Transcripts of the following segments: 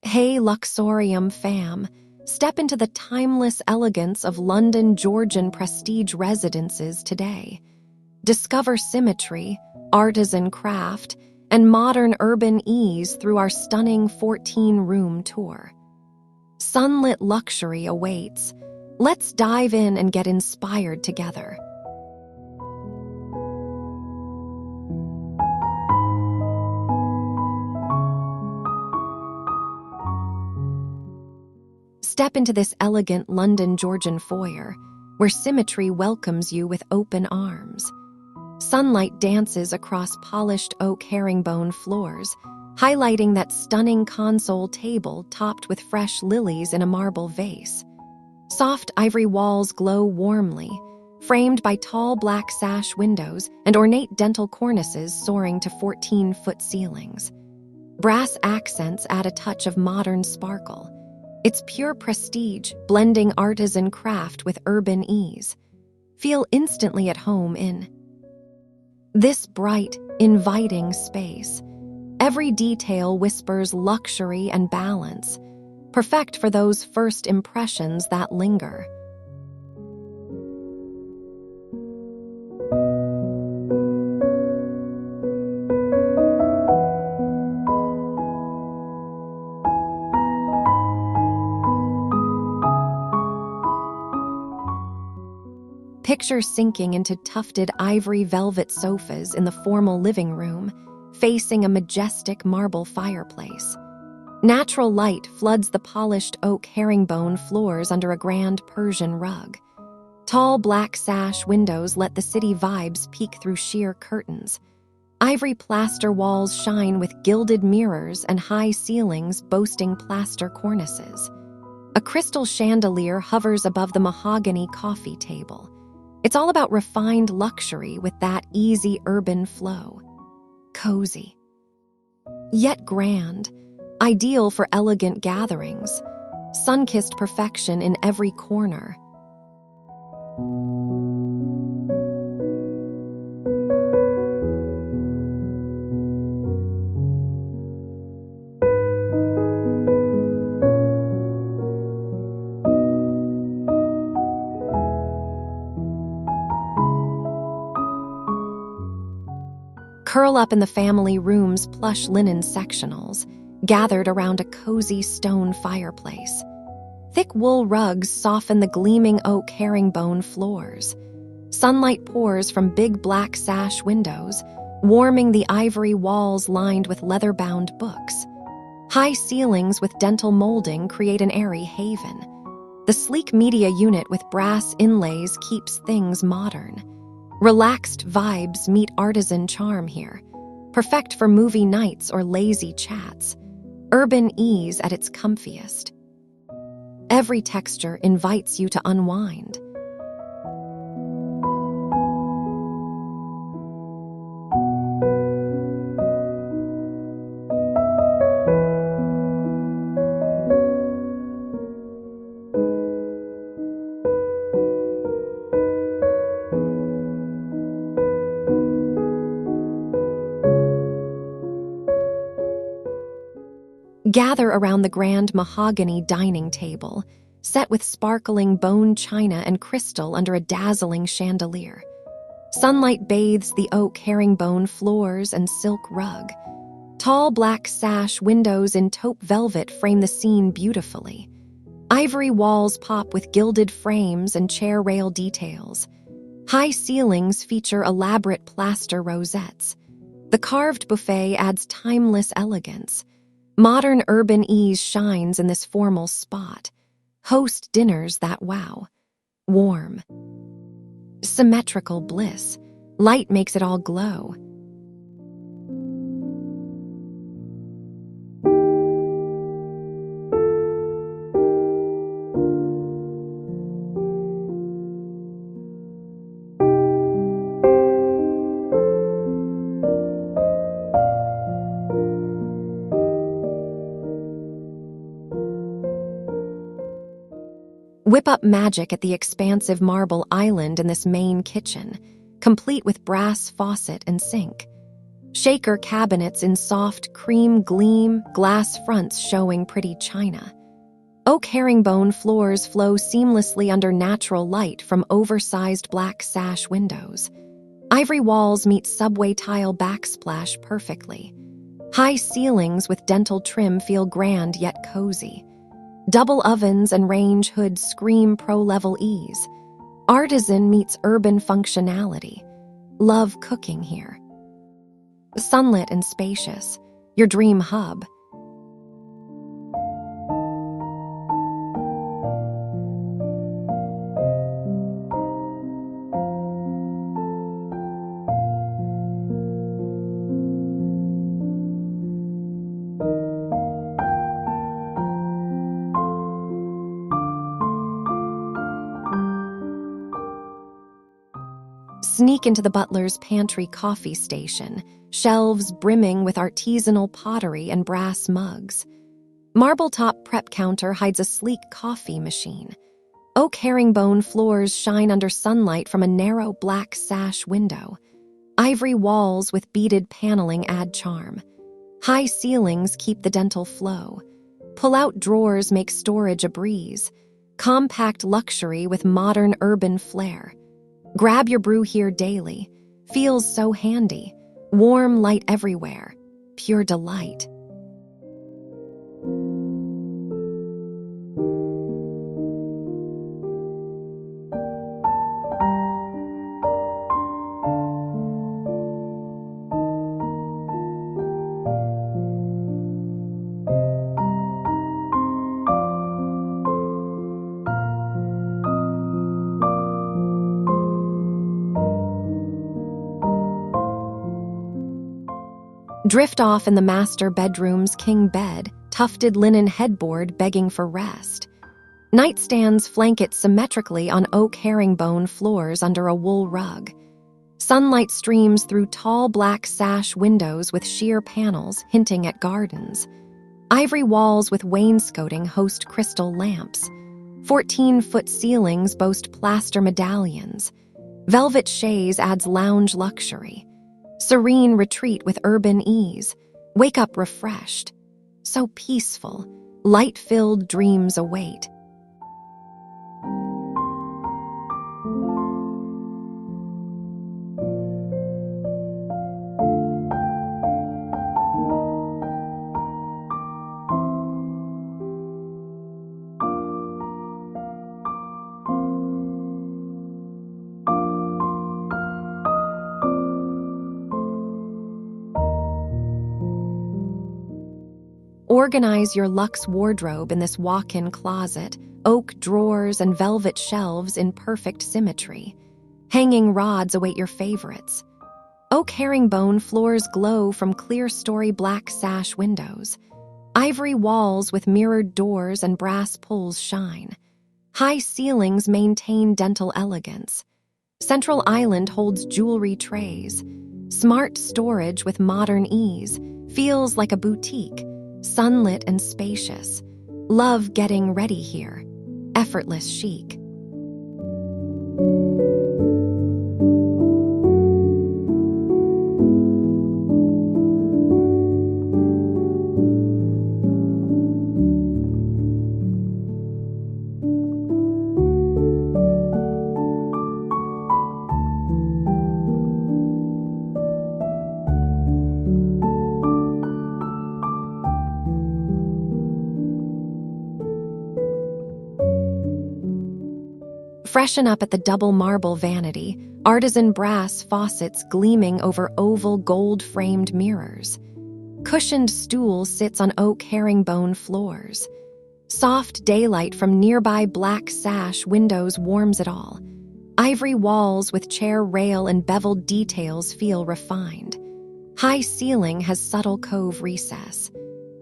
Hey Luxorium fam, step into the timeless elegance of London Georgian Prestige Residences today. Discover symmetry, artisan craft, and modern urban ease through our stunning 14-room tour. Sunlit luxury awaits. Let's dive in and get inspired together. Step into this elegant London Georgian foyer, where symmetry welcomes you with open arms. Sunlight dances across polished oak herringbone floors, highlighting that stunning console table topped with fresh lilies in a marble vase. Soft ivory walls glow warmly, framed by tall black sash windows and ornate dentil cornices soaring to 14-foot ceilings. Brass accents add a touch of modern sparkle. It's pure prestige, blending artisan craft with urban ease. Feel instantly at home in this bright, inviting space. Every detail whispers luxury and balance, perfect for those first impressions that linger. Picture sinking into tufted ivory velvet sofas in the formal living room, facing a majestic marble fireplace. Natural light floods the polished oak herringbone floors under a grand Persian rug. Tall black sash windows let the city vibes peek through sheer curtains. Ivory plaster walls shine with gilded mirrors and high ceilings boasting plaster cornices. A crystal chandelier hovers above the mahogany coffee table. It's all about refined luxury with that easy urban flow. Cozy, yet grand, ideal for elegant gatherings. Sun-kissed perfection in every corner. Curl up in the family room's plush linen sectionals, gathered around a cozy stone fireplace. Thick wool rugs soften the gleaming oak herringbone floors. Sunlight pours from big black sash windows, warming the ivory walls lined with leather-bound books. High ceilings with dental molding create an airy haven. The sleek media unit with brass inlays keeps things modern. Relaxed vibes meet artisan charm here, perfect for movie nights or lazy chats. Urban ease at its comfiest. Every texture invites you to unwind. Gather around the grand mahogany dining table, set with sparkling bone china and crystal under a dazzling chandelier. Sunlight bathes the oak herringbone floors and silk rug. Tall black sash windows in taupe velvet frame the scene beautifully. Ivory walls pop with gilded frames and chair rail details. High ceilings feature elaborate plaster rosettes. The carved buffet adds timeless elegance. Modern urban ease shines in this formal spot. Host dinners that wow. Warm. Symmetrical bliss. Light makes it all glow. Whip up magic at the expansive marble island in this main kitchen, complete with brass faucet and sink. Shaker cabinets in soft cream gleam, glass fronts showing pretty china. Oak herringbone floors flow seamlessly under natural light from oversized black sash windows. Ivory walls meet subway tile backsplash perfectly. High ceilings with dentil trim feel grand yet cozy. Double ovens and range hoods scream pro-level ease. Artisan meets urban functionality. Love cooking here. Sunlit and spacious, your dream hub. Sneak into the butler's pantry coffee station, shelves brimming with artisanal pottery and brass mugs. Marble-top prep counter hides a sleek coffee machine. Oak herringbone floors shine under sunlight from a narrow black sash window. Ivory walls with beaded paneling add charm. High ceilings keep the dental flow. Pull-out drawers make storage a breeze. Compact luxury with modern urban flair. Grab your brew here daily. Feels so handy. Warm light everywhere. Pure delight. Drift off in the master bedroom's king bed, tufted linen headboard begging for rest. Nightstands flank it symmetrically on oak herringbone floors under a wool rug. Sunlight streams through tall black sash windows with sheer panels hinting at gardens. Ivory walls with wainscoting host crystal lamps. 14-foot ceilings boast plaster medallions. Velvet chaise adds lounge luxury. Serene retreat with urban ease. Wake up refreshed. So peaceful. Light-filled dreams await. Organize your luxe wardrobe in this walk-in closet, oak drawers and velvet shelves in perfect symmetry. Hanging rods await your favorites. Oak herringbone floors glow from clear-story black sash windows. Ivory walls with mirrored doors and brass pulls shine. High ceilings maintain dental elegance. Central island holds jewelry trays. Smart storage with modern ease. Feels like a boutique. Sunlit and spacious. Love getting ready here. Effortless chic. Freshen up at the double marble vanity, artisan brass faucets gleaming over oval gold-framed mirrors. Cushioned stool sits on oak herringbone floors. Soft daylight from nearby black sash windows warms it all. Ivory walls with chair rail and beveled details feel refined. High ceiling has subtle cove recess.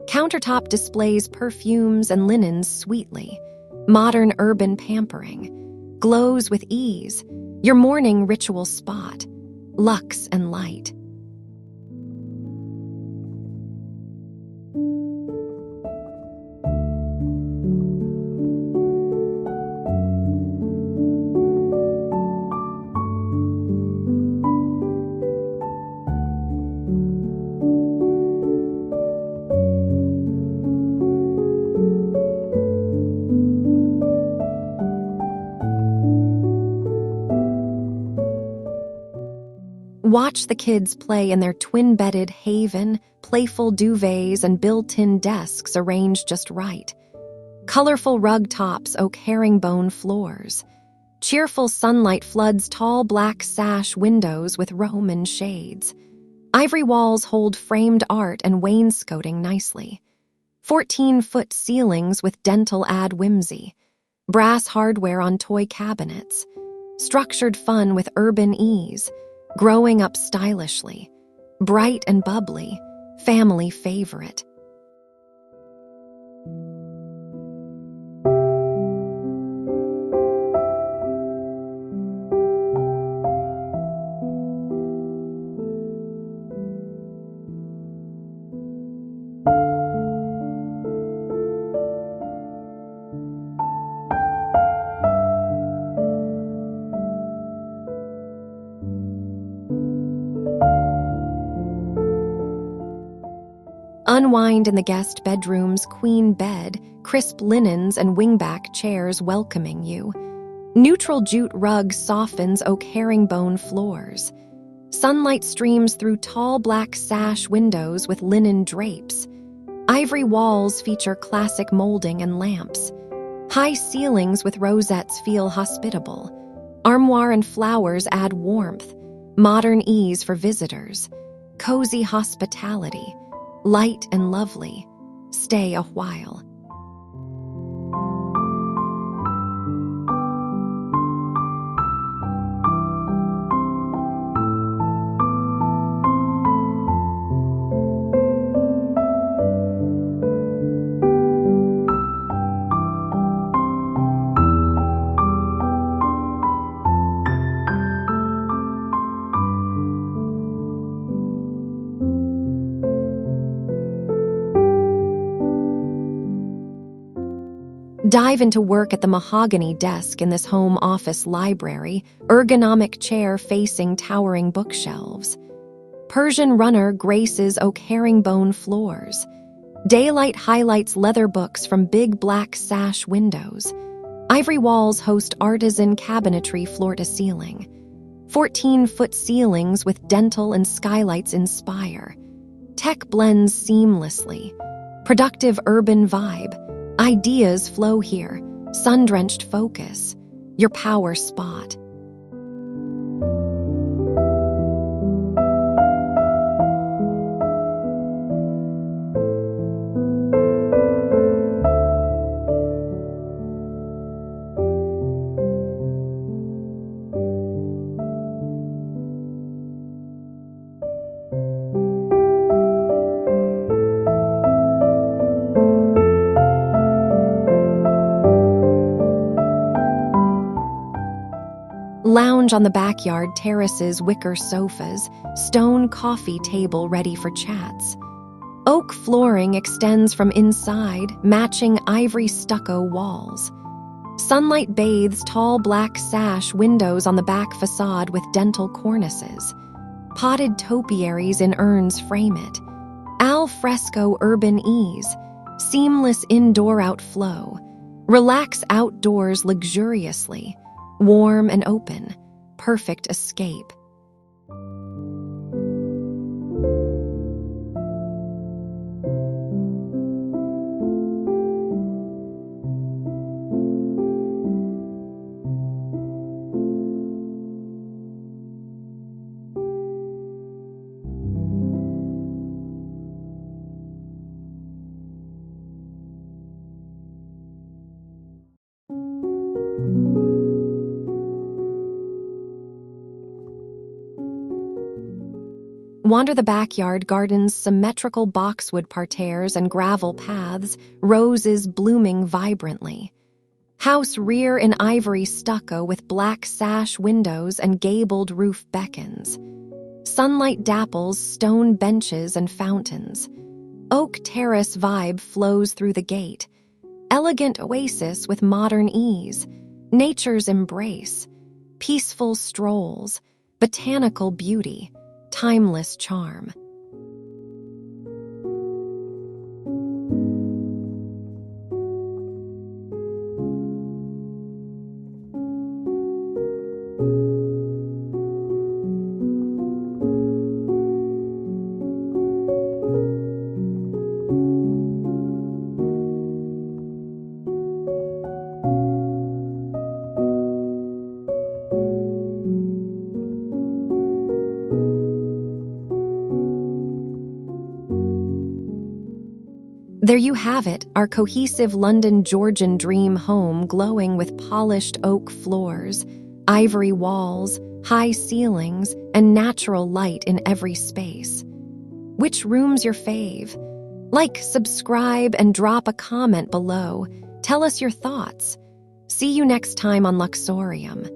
Countertop displays perfumes and linens sweetly. Modern urban pampering. Glows with ease, your morning ritual spot, luxe and light. Watch the kids play in their twin-bedded haven, playful duvets and built-in desks arranged just right. Colorful rug tops oak herringbone floors. Cheerful sunlight floods tall black sash windows with Roman shades. Ivory walls hold framed art and wainscoting nicely. 14-foot ceilings with dentil add whimsy. Brass hardware on toy cabinets. Structured fun with urban ease. Growing up stylishly. Bright and bubbly. Family favorite. Unwind in the guest bedroom's queen bed, crisp linens and wingback chairs welcoming you. Neutral jute rug softens oak herringbone floors. Sunlight streams through tall black sash windows with linen drapes. Ivory walls feature classic molding and lamps. High ceilings with rosettes feel hospitable. Armoire and flowers add warmth. Modern ease for visitors. Cozy hospitality. Light and lovely. Stay a while. Dive into work at the mahogany desk in this home office library, ergonomic chair facing towering bookshelves. Persian runner graces oak herringbone floors. Daylight highlights leather books from big black sash windows. Ivory walls host artisan cabinetry floor to ceiling. 14-foot ceilings with dentil and skylights inspire. Tech blends seamlessly. Productive urban vibe. Ideas flow here, sun-drenched focus, your power spot. Lounge on the backyard terrace's wicker sofas, stone coffee table ready for chats. Oak flooring extends from inside, matching ivory stucco walls. Sunlight bathes tall black sash windows on the back facade with dentil cornices. Potted topiaries in urns frame it. Al fresco urban ease, seamless indoor outflow. Relax outdoors luxuriously. Warm and open, perfect escape. Wander the backyard garden's symmetrical boxwood parterres and gravel paths, roses blooming vibrantly. House rear in ivory stucco with black sash windows and gabled roof beckons. Sunlight dapples stone benches and fountains. Oak terrace vibe flows through the gate. Elegant oasis with modern ease. Nature's embrace. Peaceful strolls. Botanical beauty. Timeless charm. There you have it, our cohesive London Georgian dream home glowing with polished oak floors, ivory walls, high ceilings, and natural light in every space. Which room's your fave? Like, subscribe, and drop a comment below. Tell us your thoughts. See you next time on Luxorium.